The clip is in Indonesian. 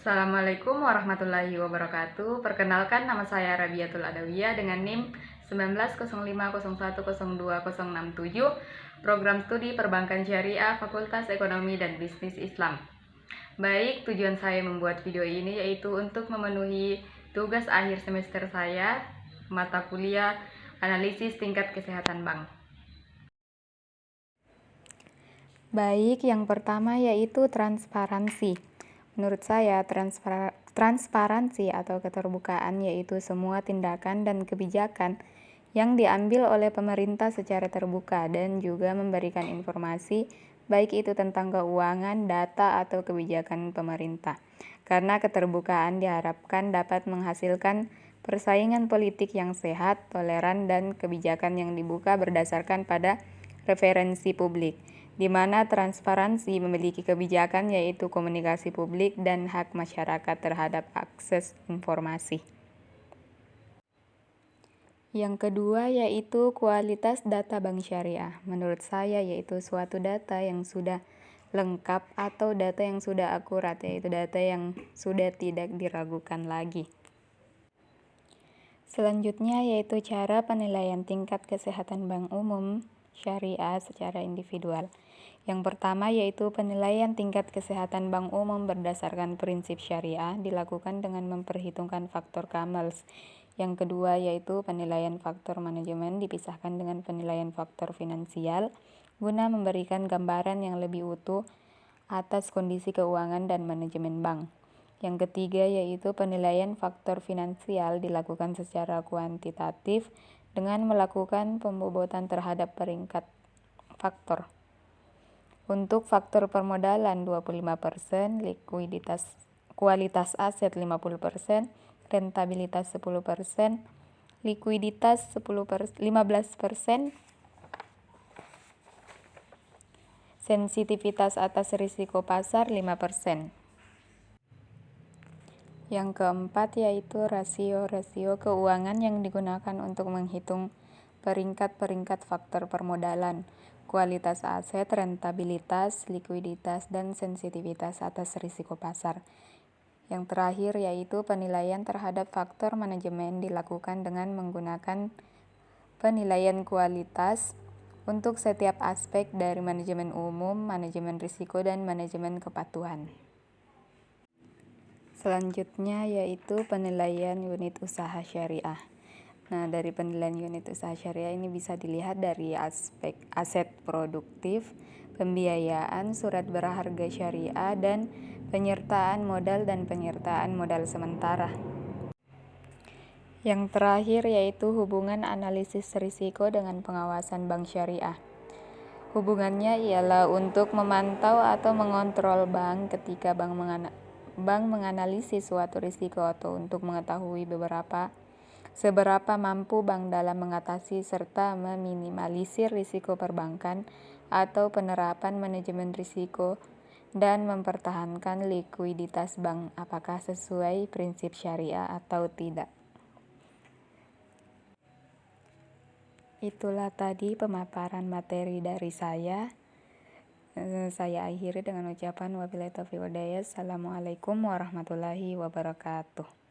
Assalamualaikum warahmatullahi wabarakatuh. Perkenalkan, nama saya Rabiatul Adawiyah dengan NIM 1905010267, Program Studi Perbankan Syariah, Fakultas Ekonomi dan Bisnis Islam. Baik, tujuan saya membuat video ini yaitu untuk memenuhi tugas akhir semester saya, mata kuliah Analisis Tingkat Kesehatan Bank. Baik, yang pertama yaitu transparansi. Menurut saya, transparansi atau keterbukaan yaitu semua tindakan dan kebijakan yang diambil oleh pemerintah secara terbuka dan juga memberikan informasi, baik itu tentang keuangan, data, atau kebijakan pemerintah. Karena keterbukaan diharapkan dapat menghasilkan persaingan politik yang sehat, toleran, dan kebijakan yang dibuka berdasarkan pada referensi publik, di mana transparansi memiliki kebijakan yaitu komunikasi publik dan hak masyarakat terhadap akses informasi. Yang kedua yaitu kualitas data bank syariah. Menurut saya yaitu suatu data yang sudah lengkap atau data yang sudah akurat, yaitu data yang sudah tidak diragukan lagi. Selanjutnya yaitu cara penilaian tingkat kesehatan bank umum syariah secara individual. Yang pertama yaitu penilaian tingkat kesehatan bank umum berdasarkan prinsip syariah dilakukan dengan memperhitungkan faktor Kamels. Yang kedua yaitu penilaian faktor manajemen dipisahkan dengan penilaian faktor finansial guna memberikan gambaran yang lebih utuh atas kondisi keuangan dan manajemen bank. Yang ketiga yaitu penilaian faktor finansial dilakukan secara kuantitatif dengan melakukan pembobotan terhadap peringkat faktor. Untuk faktor permodalan 25%, kualitas aset 50%, rentabilitas 10%, likuiditas 15%, sensitivitas atas risiko pasar 5%. Yang keempat yaitu rasio-rasio keuangan yang digunakan untuk menghitung peringkat-peringkat faktor permodalan, kualitas aset, rentabilitas, likuiditas, dan sensitivitas atas risiko pasar. Yang terakhir yaitu penilaian terhadap faktor manajemen dilakukan dengan menggunakan penilaian kualitas untuk setiap aspek dari manajemen umum, manajemen risiko, dan manajemen kepatuhan. Selanjutnya yaitu penilaian unit usaha syariah. Nah, dari penilaian unit usaha syariah ini bisa dilihat dari aspek aset produktif, pembiayaan, surat berharga syariah, dan penyertaan modal dan penyertaan modal sementara. Yang terakhir yaitu hubungan analisis risiko dengan pengawasan bank syariah. Hubungannya ialah untuk memantau atau mengontrol bank ketika bank menganalisis suatu risiko atau untuk mengetahui seberapa mampu bank dalam mengatasi serta meminimalisir risiko perbankan atau penerapan manajemen risiko dan mempertahankan likuiditas bank apakah sesuai prinsip syariah atau tidak. Itulah tadi pemaparan materi dari saya. Saya akhiri dengan ucapan wabillahi taufiq wal hidayah. Assalamualaikum warahmatullahi wabarakatuh.